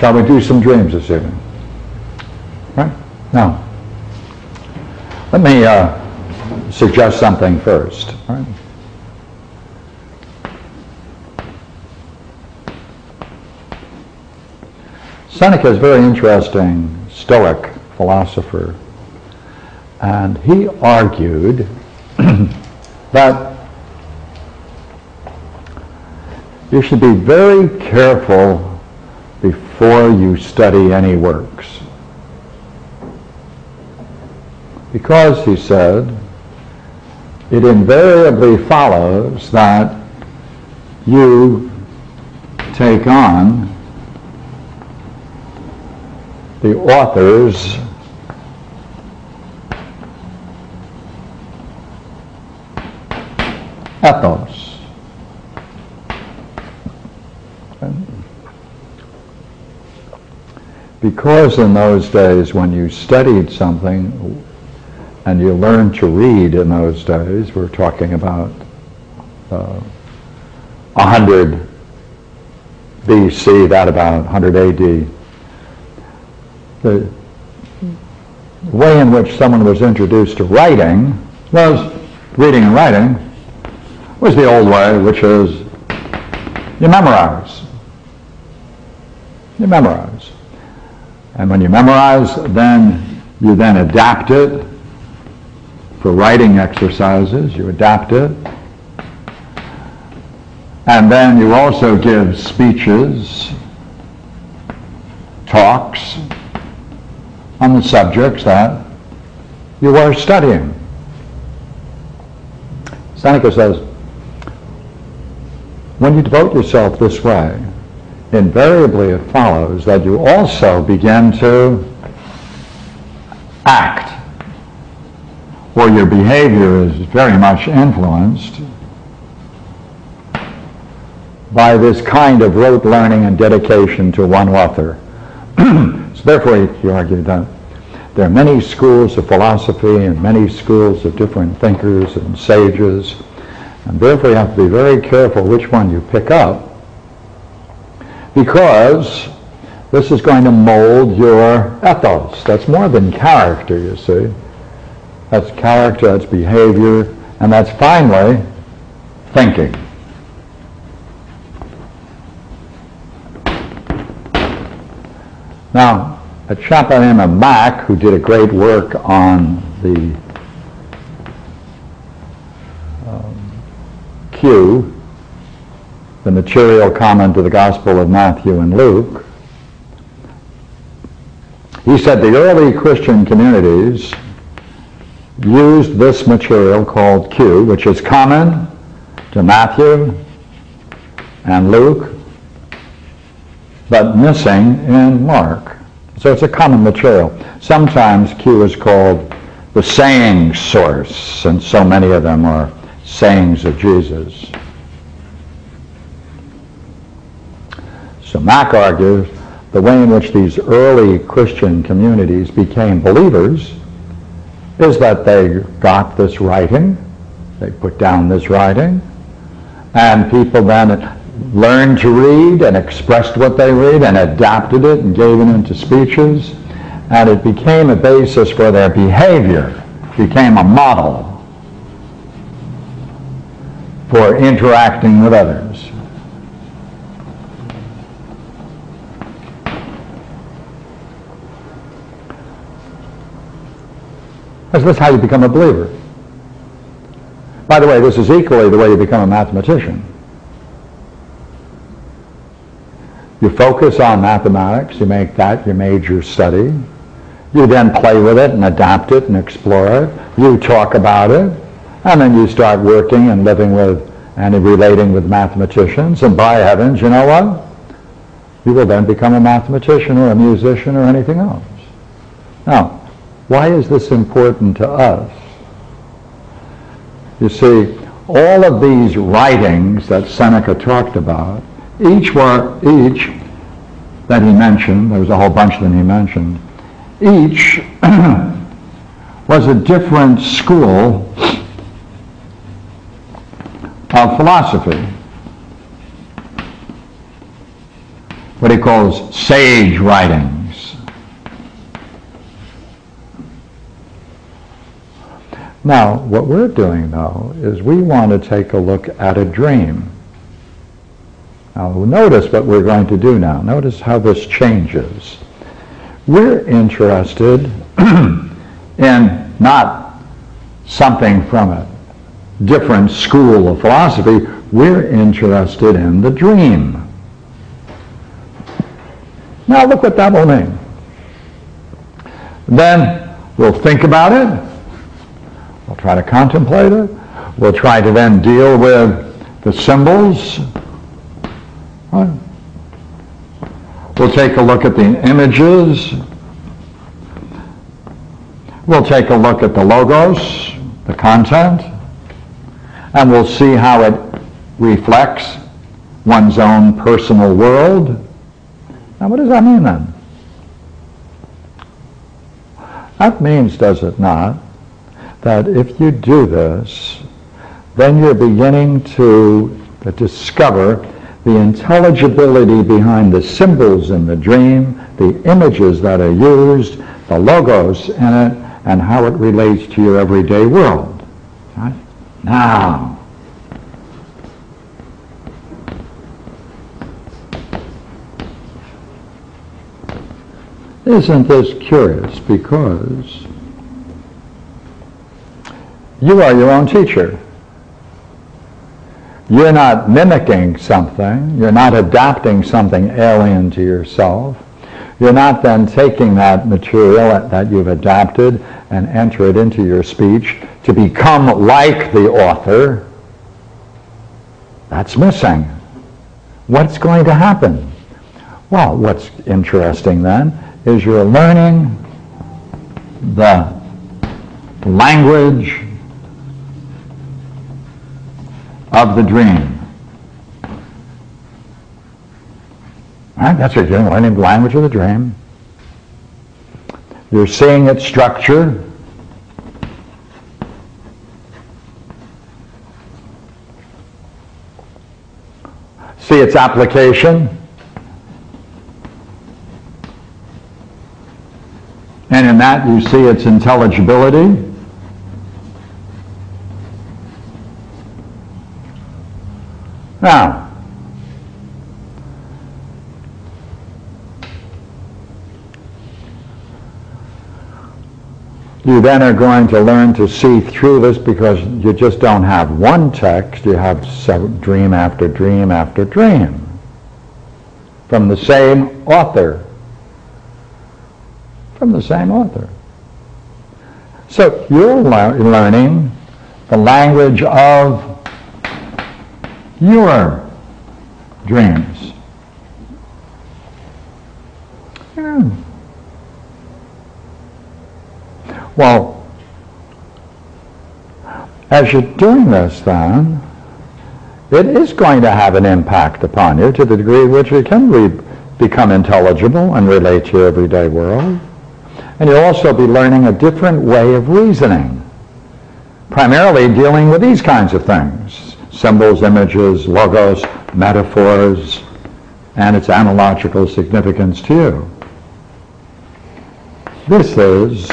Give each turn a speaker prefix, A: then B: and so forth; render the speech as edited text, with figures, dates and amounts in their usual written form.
A: Shall we do some dreams this evening? Right? Now, let me suggest something first. Right? Seneca is a very interesting Stoic philosopher, and he argued that you should be very careful before you study any works. Because, he said, it invariably follows that you take on the author's ethos. Because in those days when you studied something and you learned to read in those days, we're talking about 100 BC, that about 100 AD, the way in which someone was introduced to writing, was reading and writing, was the old way, which is you memorize. You memorize. And when you memorize, then you then adapt it for writing exercises. You adapt it. And then you also give speeches, talks on the subjects that you are studying. Seneca says, when you devote yourself this way, invariably it follows that you also begin to act, or your behavior is very much influenced by this kind of rote learning and dedication to one author. So therefore, he argued that there are many schools of philosophy and many schools of different thinkers and sages, and therefore you have to be very careful which one you pick up, because this is going to mold your ethos. That's more than character, you see. That's character, that's behavior, and that's finally thinking. Now, a chap by the name of Mack, who did a great work on the Q, the material common to the Gospel of Matthew and Luke, he said the early Christian communities used this material called Q, which is common to Matthew and Luke, but missing in Mark. So it's a common material. Sometimes Q is called the saying source, and so many of them are sayings of Jesus. So Mack argues the way in which these early Christian communities became believers is that they got this writing, they put down this writing, and people then learned to read and expressed what they read and adapted it and gave it into speeches, and it became a basis for their behavior, became a model for interacting with others. This is how you become a believer. By the way, this is equally the way you become a mathematician. You focus on mathematics, you make that your major study. You then play with it and adapt it and explore it. You talk about it, and then you start working and living with and relating with mathematicians, and by heavens, you know what? You will then become a mathematician or a musician or anything else. Now, why is this important to us? You see, all of these writings that Seneca talked about, each that he mentioned, there was a whole bunch of them he mentioned, each was a different school of philosophy. what he calls sage writings. Now, what we're doing, though, is we want to take a look at a dream. Now, notice what we're going to do now. Notice how this changes. We're interested in not something from a different school of philosophy. We're interested in the dream. Now, look what that will mean. Then we'll think about it. We'll try to contemplate it. We'll try to then deal with the symbols. Right. We'll take a look at the images. We'll take a look at the logos, the content, and we'll see how it reflects one's own personal world. Now, what does that mean then? That means, does it not, that if you do this, then you're beginning to discover the intelligibility behind the symbols in the dream, the images that are used, the logos in it, and how it relates to your everyday world. Right? Now, isn't this curious? Because you are your own teacher. You're not mimicking something. You're not adapting something alien to yourself. You're not then taking that material that you've adapted and enter it into your speech to become like the author. That's missing. What's going to happen? Well, what's interesting then is you're learning the language of the dream. Right? That's what you're doing, learning the language of the dream. You're seeing its structure. See its application. And in that you see its intelligibility. Now, you then are going to learn to see through this because you just don't have one text, you have dream after dream after dream from the same author. From the same author. So you're learning the language of your dreams. Yeah. Well, as you're doing this then, it is going to have an impact upon you to the degree which it can become intelligible and relate to your everyday world. And you'll also be learning a different way of reasoning, primarily dealing with these kinds of things: symbols, images, logos, metaphors, and its analogical significance to you. This is